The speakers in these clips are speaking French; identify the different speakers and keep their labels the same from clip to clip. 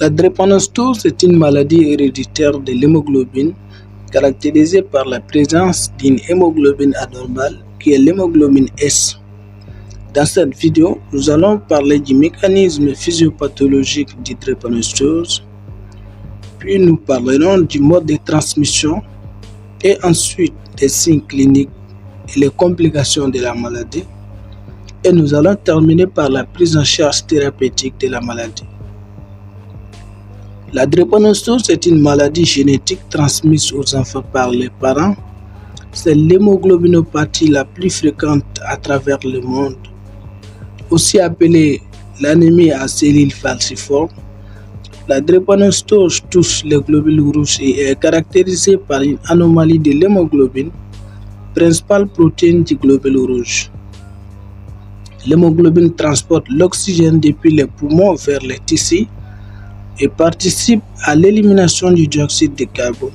Speaker 1: La drépanocytose est une maladie héréditaire de l'hémoglobine caractérisée par la présence d'une hémoglobine anormale qui est l'hémoglobine S. Dans cette vidéo, nous allons parler du mécanisme physiopathologique de drépanocytose, puis nous parlerons du mode de transmission et ensuite des signes cliniques et les complications de la maladie. Et nous allons terminer par la prise en charge thérapeutique de la maladie. La drépanocytose est une maladie génétique transmise aux enfants par les parents. C'est l'hémoglobinopathie la plus fréquente à travers le monde, aussi appelée l'anémie à cellules falciformes. La drépanocytose touche les globules rouges et est caractérisée par une anomalie de l'hémoglobine, principale protéine du globule rouge. L'hémoglobine transporte l'oxygène depuis les poumons vers les tissus et participe à l'élimination du dioxyde de carbone.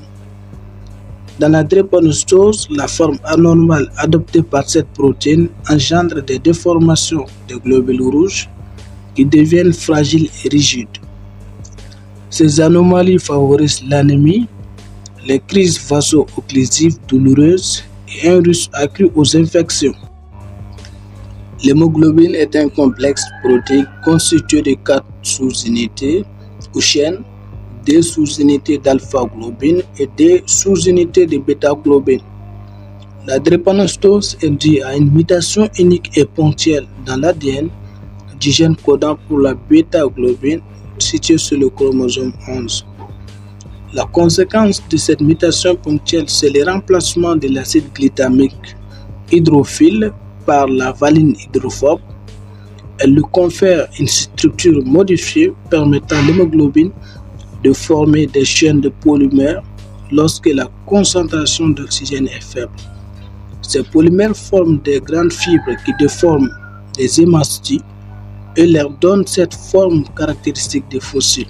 Speaker 1: Dans la drépanocytose, la forme anormale adoptée par cette protéine engendre des déformations des globules rouges qui deviennent fragiles et rigides. Ces anomalies favorisent l'anémie, les crises vaso-occlusives douloureuses et un risque accru aux infections. L'hémoglobine est un complexe protéique constitué de 4 sous-unités ou chaînes, des sous-unités d'alpha-globine et des sous-unités de bêta-globine. La drépanocytose est due à une mutation unique et ponctuelle dans l'ADN du gène codant pour la bêta-globine situé sur le chromosome 11. La conséquence de cette mutation ponctuelle, c'est le remplacement de l'acide glutamique hydrophile par la valine hydrophobe. Elle lui confère une structure modifiée permettant à l'hémoglobine de former des chaînes de polymères lorsque la concentration d'oxygène est faible. Ces polymères forment des grandes fibres qui déforment les hémasties et leur donnent cette forme caractéristique des fossiles.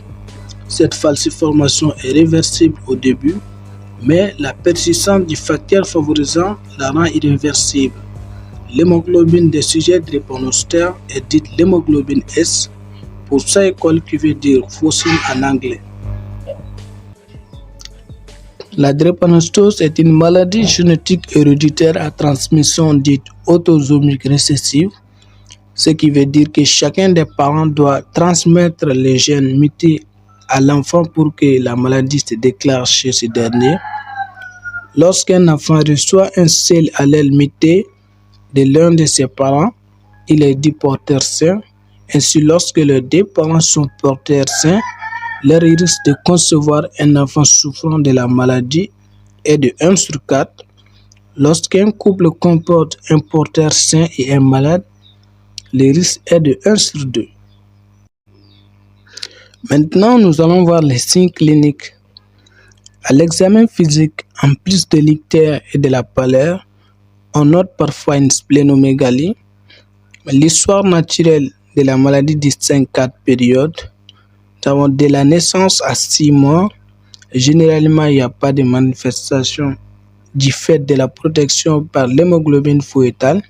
Speaker 1: Cette falsiformation est réversible au début, mais la persistance du facteur favorisant la rend irréversible. L'hémoglobine des sujets drépanocytaires est dite l'hémoglobine S pour sa école qui veut dire fossile en anglais. La drépanocytose est une maladie génétique héréditaire à transmission dite autosomique récessive, ce qui veut dire que chacun des parents doit transmettre les gènes mutés à l'enfant pour que la maladie se déclare chez ce dernier. Lorsqu'un enfant reçoit un seul allèle muté de l'un de ses parents, il est dit porteur sain. Ainsi, lorsque les deux parents sont porteurs sains, leur risque de concevoir un enfant souffrant de la maladie est de 1 sur 4. Lorsqu'un couple comporte un porteur sain et un malade, le risque est de 1 sur 2. Maintenant, nous allons voir les signes cliniques. À l'examen physique, en plus de l'ictère et de la pâleur, on note parfois une splénomégalie. L'histoire naturelle de la maladie distingue 4 périodes. Nous avons de la naissance à 6 mois. Généralement, il n'y a pas de manifestation du fait de la protection par l'hémoglobine fœtale.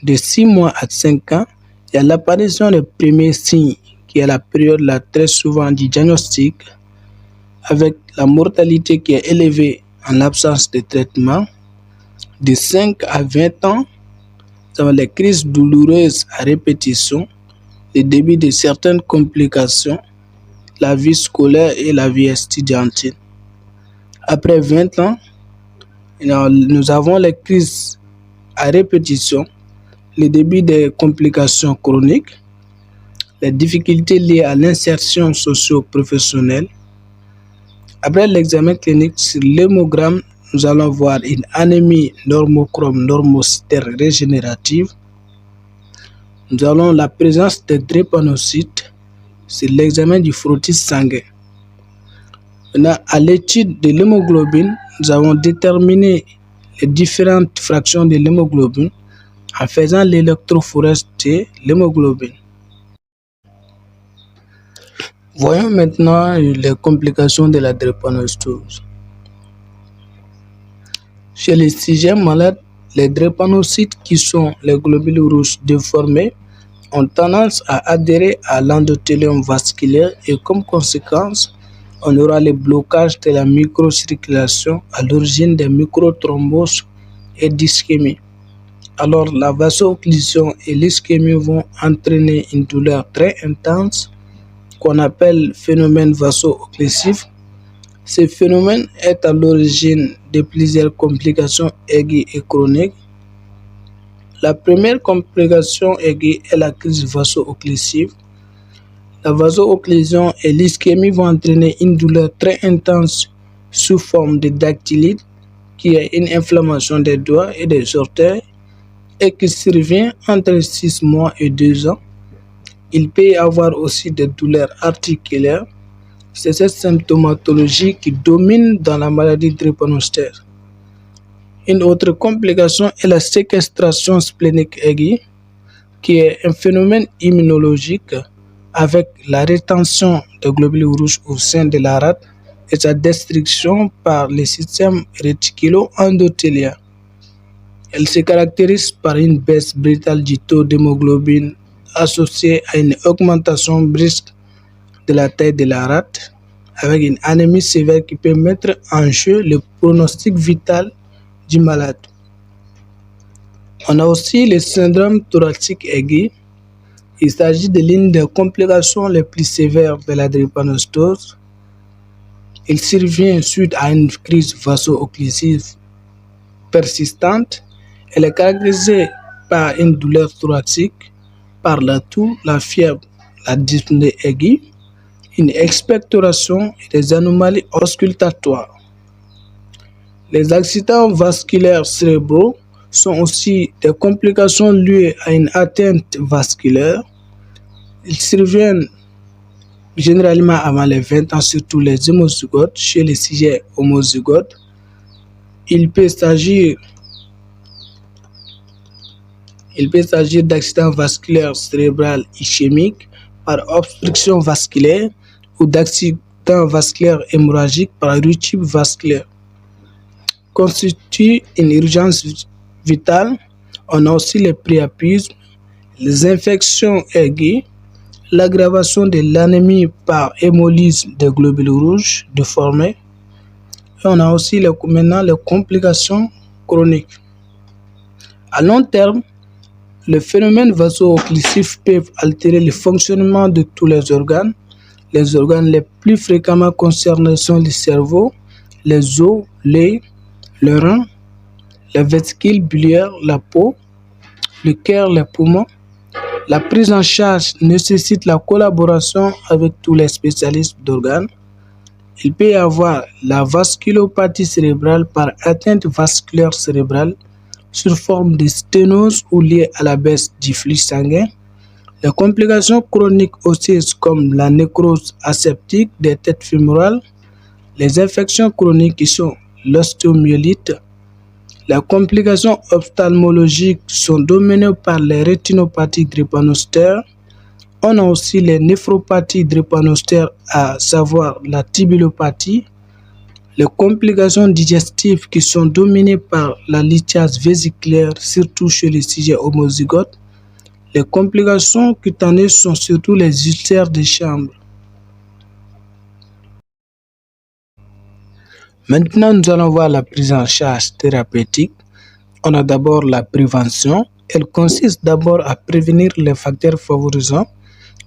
Speaker 1: De 6 mois à 5 ans, il y a l'apparition des premiers signes, qui est la période là très souvent du diagnostic, avec la mortalité qui est élevée en l'absence de traitement. De 5 à 20 ans, nous avons les crises douloureuses à répétition, le début de certaines complications, la vie scolaire et la vie estudiantine. Après 20 ans, nous avons les crises à répétition, le début des complications chroniques, les difficultés liées à l'insertion socio-professionnelle. Après l'examen clinique sur l'hémogramme, nous allons voir une anémie normochrome normocytaire régénérative. Nous avons la présence de drépanocytes sur l'examen du frottis sanguin. Maintenant, à l'étude de l'hémoglobine, nous avons déterminé les différentes fractions de l'hémoglobine en faisant l'électrophorèse de l'hémoglobine. Voyons maintenant les complications de la drépanocytose. Chez les sujets malades, les drépanocytes qui sont les globules rouges déformés ont tendance à adhérer à l'endothélium vasculaire et comme conséquence, on aura le blocage de la microcirculation à l'origine des microthromboses et d'ischémie. Alors la vaso-occlusion et l'ischémie vont entraîner une douleur très intense qu'on appelle phénomène vaso-occlusif. Ce phénomène est à l'origine de plusieurs complications aiguës et chroniques. La première complication aiguë est la crise vaso-occlusive. La vaso-occlusion et l'ischémie vont entraîner une douleur très intense sous forme de dactylite, qui est une inflammation des doigts et des orteils et qui survient entre 6 mois et 2 ans. Il peut y avoir aussi des douleurs articulaires. C'est cette symptomatologie qui domine dans la maladie drépanocytaire. Une autre complication est la séquestration splénique aiguë, qui est un phénomène immunologique avec la rétention de globules rouges au sein de la rate et sa destruction par le système réticulo-endothélial. Elle se caractérise par une baisse brutale du taux d'hémoglobine associée à une augmentation brusque de la taille de la rate, avec une anémie sévère qui peut mettre en jeu le pronostic vital du malade. On a aussi le syndrome thoracique aigu. Il s'agit de l'une des complications les plus sévères de la drépanocytose. Il survient suite à une crise vaso-occlusive persistante. Elle est caractérisée par une douleur thoracique, par la toux, la fièvre, la dyspnée aiguë, une expectoration et des anomalies auscultatoires. Les accidents vasculaires cérébraux sont aussi des complications liées à une atteinte vasculaire. Ils surviennent généralement avant les 20 ans, surtout les homozygotes. Chez les sujets homozygotes, il peut s'agir d'accidents vasculaires cérébrales ischémiques par obstruction vasculaire ou d'accidents vasculaires hémorragiques par rupture vasculaire. Constitue une urgence vitale. On a aussi les priapismes, les infections aiguës, l'aggravation de l'anémie par hémolyse des globules rouges déformés. Et on a aussi maintenant les complications chroniques. À long terme, les phénomènes vaso-occlusifs peuvent altérer le fonctionnement de tous les organes. Les organes les plus fréquemment concernés sont le cerveau, les os, les reins, la vésicule biliaire, la peau, le cœur, les poumons. La prise en charge nécessite la collaboration avec tous les spécialistes d'organes. Il peut y avoir la vasculopathie cérébrale par atteinte vasculaire cérébrale sous forme de sténose ou liée à la baisse du flux sanguin. Les complications chroniques osseuses comme la nécrose aseptique des têtes fémorales, les infections chroniques qui sont l'ostéomyélite. Les complications ophtalmologiques sont dominées par les rétinopathies drépanocytaires. On a aussi les néphropathies drépanocytaires, à savoir la tibulopathie. Les complications digestives qui sont dominées par la lithiase vésiculaire, surtout chez les sujets homozygotes. Les complications cutanées sont surtout les ulcères de chambre. Maintenant, nous allons voir la prise en charge thérapeutique. On a d'abord la prévention. Elle consiste d'abord à prévenir les facteurs favorisants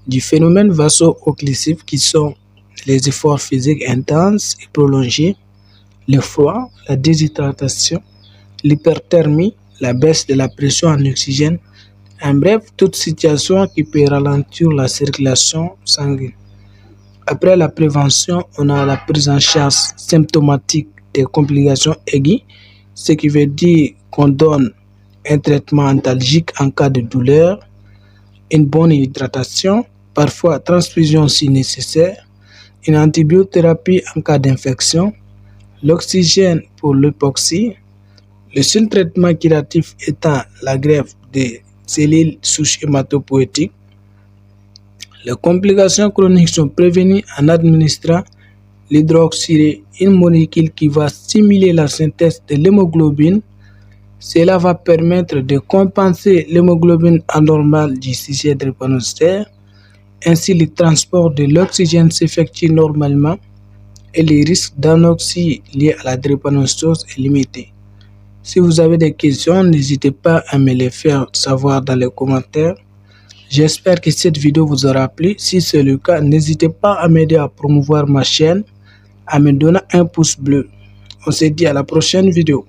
Speaker 1: du phénomène vaso-occlusif qui sont les efforts physiques intenses et prolongés, le froid, la déshydratation, l'hyperthermie, la baisse de la pression en oxygène, en bref, toute situation qui peut ralentir la circulation sanguine. Après la prévention, on a la prise en charge symptomatique des complications aiguës, ce qui veut dire qu'on donne un traitement antalgique en cas de douleur, une bonne hydratation, parfois transfusion si nécessaire, une antibiothérapie en cas d'infection, l'oxygène pour l'hypoxie, le seul traitement curatif étant la greffe des cellules souches hématopoïétiques. Les complications chroniques sont prévenues en administrant l'hydroxyré, une molécule qui va stimuler la synthèse de l'hémoglobine Cela va permettre de compenser l'hémoglobine anormale du sujet drépanocytaire. Ainsi, le transport de l'oxygène s'effectue normalement et les risques d'anoxie liés à la drépanocytose est limité. Si vous avez des questions, n'hésitez pas à me les faire savoir dans les commentaires. J'espère que cette vidéo vous aura plu. Si c'est le cas, n'hésitez pas à m'aider à promouvoir ma chaîne, à me donner un pouce bleu. On se dit à la prochaine vidéo.